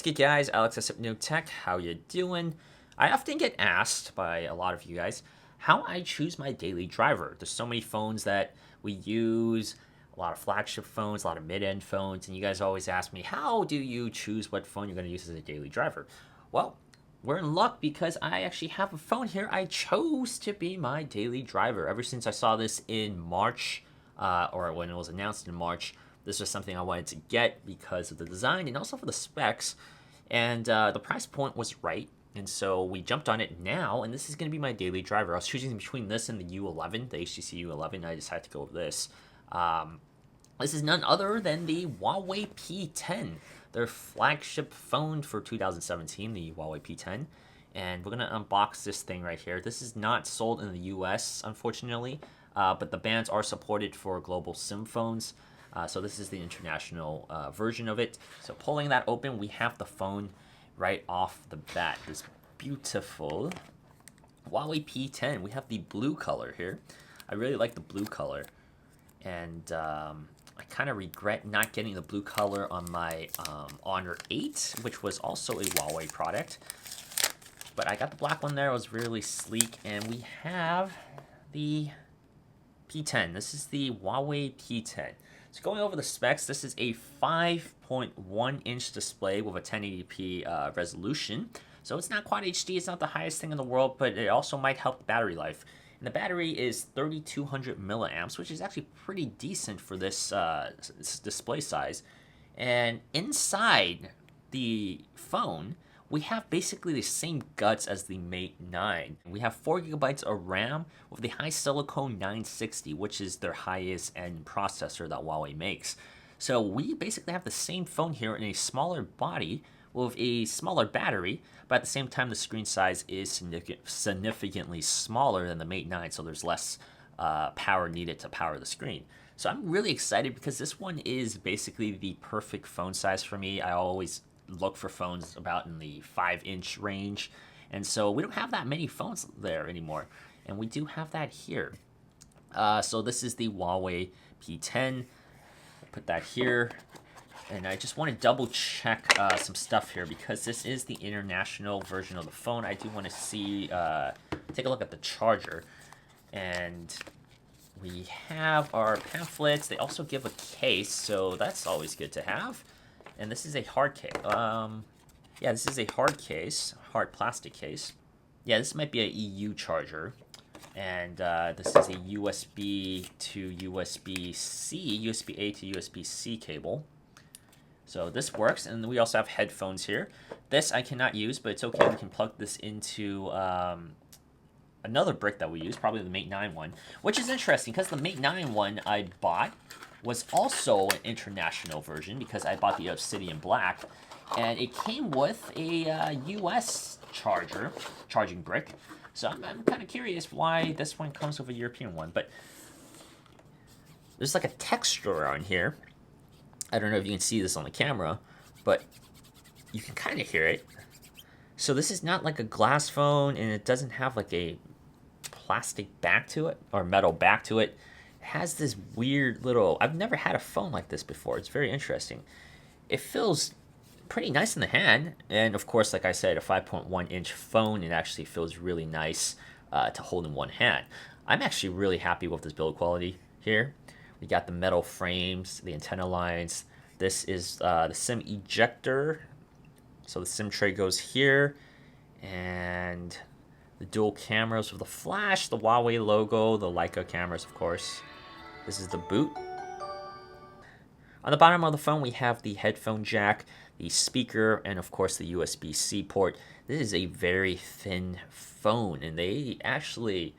What's good, guys? Alex at New Tech. How you doing? I often get asked by a lot of you guys how I choose my daily driver. There's so many phones that we use, a lot of flagship phones, a lot of mid-end phones, and you guys always ask me, how do you choose what phone you're going to use as a daily driver? Well, we're in luck because I actually have a phone here I chose to be my daily driver. Ever since I saw this in March, or when it was announced in March, this was something I wanted to get because of the design and also for the specs. And the price point was right. And so we jumped on it now, and this is going to be my daily driver. I was choosing between this and the U11, the HTC U11. I decided to go with this. This is none other than the Huawei P10, their flagship phone for 2017, the Huawei P10. And we're going to unbox this thing right here. This is not sold in the US, unfortunately, but the bands are supported for global SIM phones. So this is the international version of it. So pulling that open, we have the phone right off the bat. This beautiful Huawei P10. We have the blue color here. I really like the blue color. And I kind of regret not getting the blue color on my Honor 8, which was also a Huawei product. But I got the black one there. It was really sleek. And we have the P10. This is the Huawei P10. So going over the specs, this is a 5.1-inch display with a 1080p resolution. So it's not quite HD, it's not the highest thing in the world, but it also might help the battery life. And the battery is 3200 milliamps, which is actually pretty decent for this display size. And inside the phone, we have basically the same guts as the Mate 9. We have 4 gigabytes of RAM with the HiSilicon 960, which is their highest end processor that Huawei makes. So we basically have the same phone here in a smaller body with a smaller battery, but at the same time the screen size is significantly smaller than the Mate 9, so there's less power needed to power the screen. So I'm really excited because this one is basically the perfect phone size for me. I always look for phones about in the 5-inch range, and so we don't have that many phones there anymore, and we do have that here. So this is the Huawei P10. Put that here, and I just want to double check some stuff here because this is the international version of the phone. I do want to see take a look at the charger, and we have our pamphlets. They also give a case, so that's always good to have. And this is a hard case. Yeah, this is a hard case, hard plastic case. Yeah, this might be an EU charger. And this is a USB to USB-C, USB-A to USB-C cable. So this works, and we also have headphones here. This I cannot use, but it's okay. We can plug this into another brick that we use, probably the Mate 9 one, which is interesting because the Mate 9 one I bought was also an international version because I bought the Obsidian Black, and it came with a US charging brick. So I'm kind of curious why this one comes with a European one, but there's like a texture on here. I don't know if you can see this on the camera, but you can kind of hear it. So this is not like a glass phone, and it doesn't have like a plastic back to it or metal back to it. It has this weird little, I've never had a phone like this before. It's very interesting. It feels pretty nice in the hand, and of course, like I said, a 5.1-inch phone, it actually feels really nice to hold in one hand. I'm actually really happy with this build quality here. We got the metal frames, the antenna lines. This is the SIM ejector. So the SIM tray goes here, and the dual cameras with the flash, the Huawei logo, the Leica cameras, of course. This is the boot. On the bottom of the phone, we have the headphone jack, the speaker, and of course the USB-C port. This is a very thin phone, and they actually,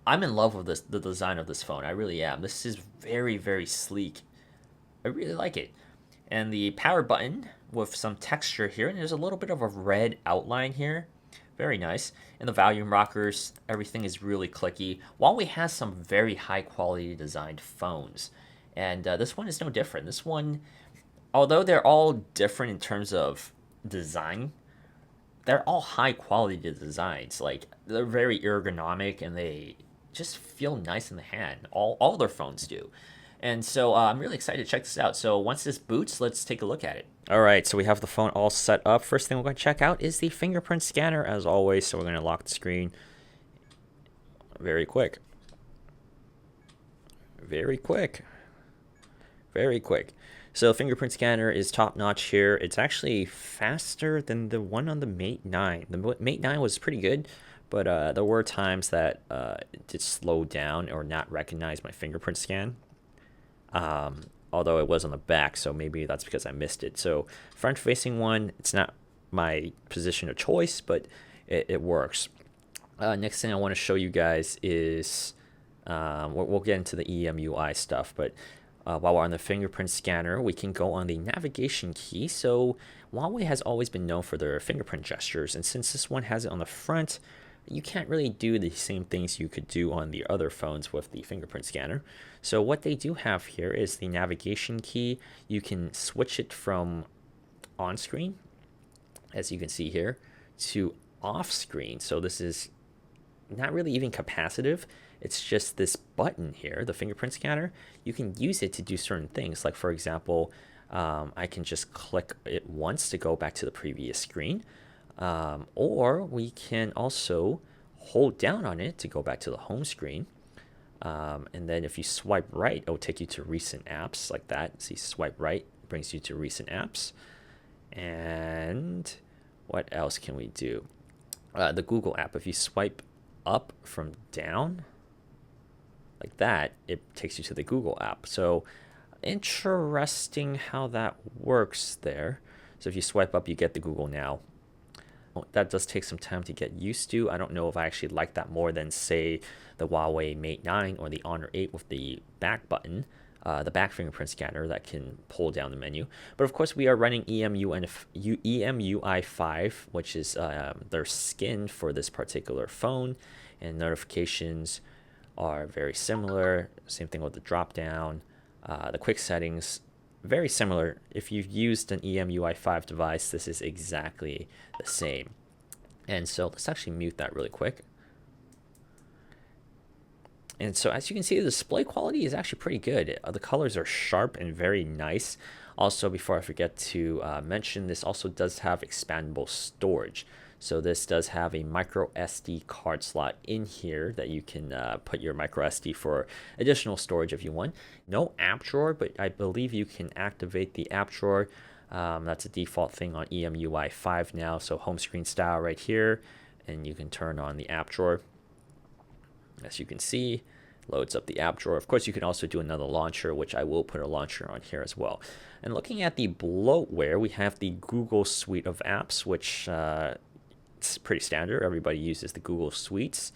I'm in love with the design of this phone. I really am. This is very, very sleek. I really like it. And the power button with some texture here, and there's a little bit of a red outline here. Very nice. And the volume rockers, everything is really clicky. Huawei has some very high quality designed phones, and this one is no different. This one, although they're all different in terms of design, they're all high quality designs. Like, they're very ergonomic, and they just feel nice in the hand. All their phones do. And so I'm really excited to check this out. So once this boots, let's take a look at it. All right, so we have the phone all set up. First thing we're going to check out is the fingerprint scanner, as always. So we're going to lock the screen very quick. Very quick. Very quick. So fingerprint scanner is top notch here. It's actually faster than the one on the Mate 9. The Mate 9 was pretty good, but there were times that it did slow down or not recognize my fingerprint scan. Although it was on the back, so maybe that's because I missed it. So front facing one, it's not my position of choice, but it works. Next thing I want to show you guys is we'll get into the EMUI stuff, but while we're on the fingerprint scanner, we can go on the navigation key. So Huawei has always been known for their fingerprint gestures, and since this one has it on the front, you can't really do the same things you could do on the other phones with the fingerprint scanner. So what they do have here is the navigation key. You can switch it from on screen, as you can see here, to off screen. So this is not really even capacitive. It's just this button here, the fingerprint scanner. You can use it to do certain things. Like for example, I can just click it once to go back to the previous screen. Or we can also hold down on it to go back to the home screen. And then if you swipe right, it'll take you to recent apps like that. See, swipe right brings you to recent apps. And what else can we do? The Google app, if you swipe up from down like that, it takes you to the Google app. So interesting how that works there. So if you swipe up, you get the Google Now. That does take some time to get used to. I don't know if I actually like that more than, say, the Huawei Mate 9 or the Honor 8 with the back button, the back fingerprint scanner that can pull down the menu. But of course, we are running EMUI 5, which is their skin for this particular phone, and notifications are very similar. Same thing with the drop down, the quick settings. Very similar. If you've used an EMUI 5 device, this is exactly the same. And so let's actually mute that really quick. And so as you can see, the display quality is actually pretty good. The colors are sharp and very nice. Also, before I forget to mention, this also does have expandable storage. So this does have a micro SD card slot in here that you can put your micro SD for additional storage if you want. No app drawer, but I believe you can activate the app drawer. That's a default thing on EMUI 5 now. So home screen style right here, and you can turn on the app drawer. As you can see, loads up the app drawer. Of course, you can also do another launcher, which I will put a launcher on here as well. And looking at the bloatware, we have the Google suite of apps, which it's pretty standard. Everybody uses the Google suites.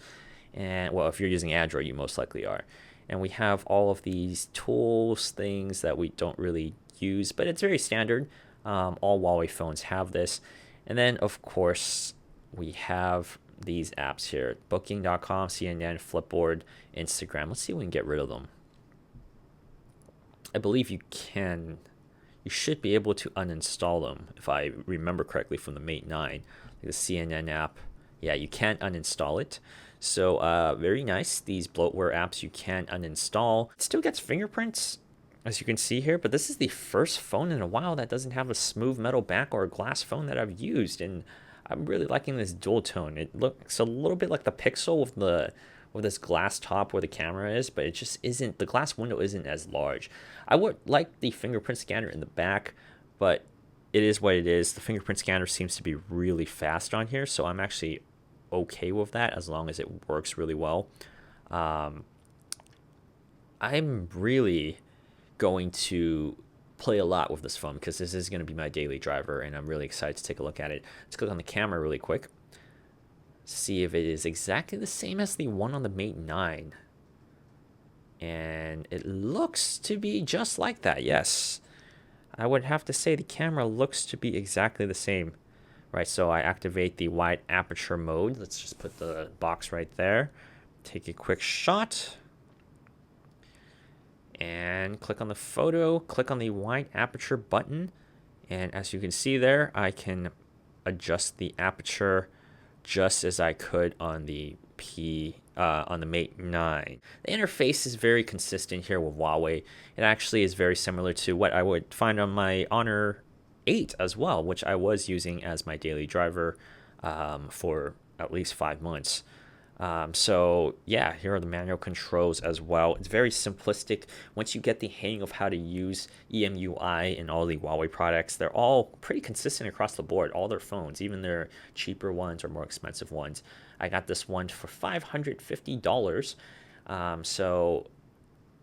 And well, if you're using Android, you most likely are. And we have all of these tools, things that we don't really use, but it's very standard. All Huawei phones have this. And then, of course, we have these apps here: Booking.com, CNN, Flipboard, Instagram. Let's see if we can get rid of them. I believe you can. You should be able to uninstall them, if I remember correctly from the Mate 9. The CNN app, yeah, you can't uninstall it. So very nice. These bloatware apps you can uninstall. It still gets fingerprints, as you can see here, but this is the first phone in a while that doesn't have a smooth metal back or a glass phone that I've used, and I'm really liking this dual tone. It looks a little bit like the Pixel with this glass top where the camera is, but it just isn't. The glass window isn't as large. I would like the fingerprint scanner in the back, but it is what it is. The fingerprint scanner seems to be really fast on here, so I'm actually okay with that as long as it works really well. I'm really going to play a lot with this phone because this is going to be my daily driver, and I'm really excited to take a look at it. Let's click on the camera really quick. See if it is exactly the same as the one on the Mate 9. And it looks to be just like that, yes. I would have to say the camera looks to be exactly the same. Right, so I activate the wide aperture mode. Let's just put the box right there. Take a quick shot. And click on the photo. Click on the wide aperture button. And as you can see there, I can adjust the aperture just as I could on the on the Mate 9. The interface is very consistent here with Huawei. It actually is very similar to what I would find on my Honor 8 as well, which I was using as my daily driver for at least 5 months. So yeah, here are the manual controls as well. It's very simplistic. Once you get the hang of how to use EMUI in all the Huawei products, they're all pretty consistent across the board, all their phones, even their cheaper ones or more expensive ones. I got this one for $550. So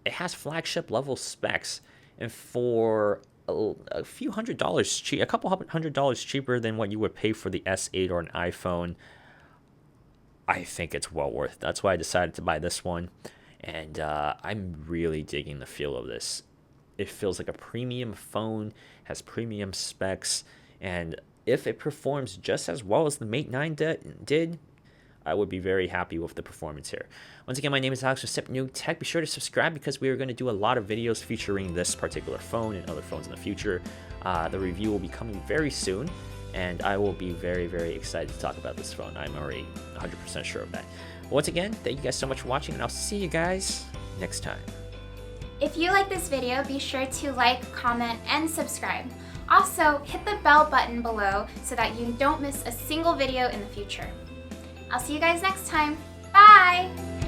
it has flagship level specs, and for a few $100s cheap, a couple $100 cheaper than what you would pay for the S8 or an iPhone, I think it's well worth it. That's why I decided to buy this one, and I'm really digging the feel of this. It feels like a premium phone, has premium specs, and if it performs just as well as the Mate 9 did, I would be very happy with the performance here. Once again, my name is Alex with Sip New Tech. Be sure to subscribe because we are going to do a lot of videos featuring this particular phone and other phones in the future. The review will be coming very soon, and I will be very, very excited to talk about this phone. I'm already 100% sure of that. Once again, thank you guys so much for watching, and I'll see you guys next time. If you like this video, be sure to like, comment, and subscribe. Also, hit the bell button below so that you don't miss a single video in the future. I'll see you guys next time. Bye!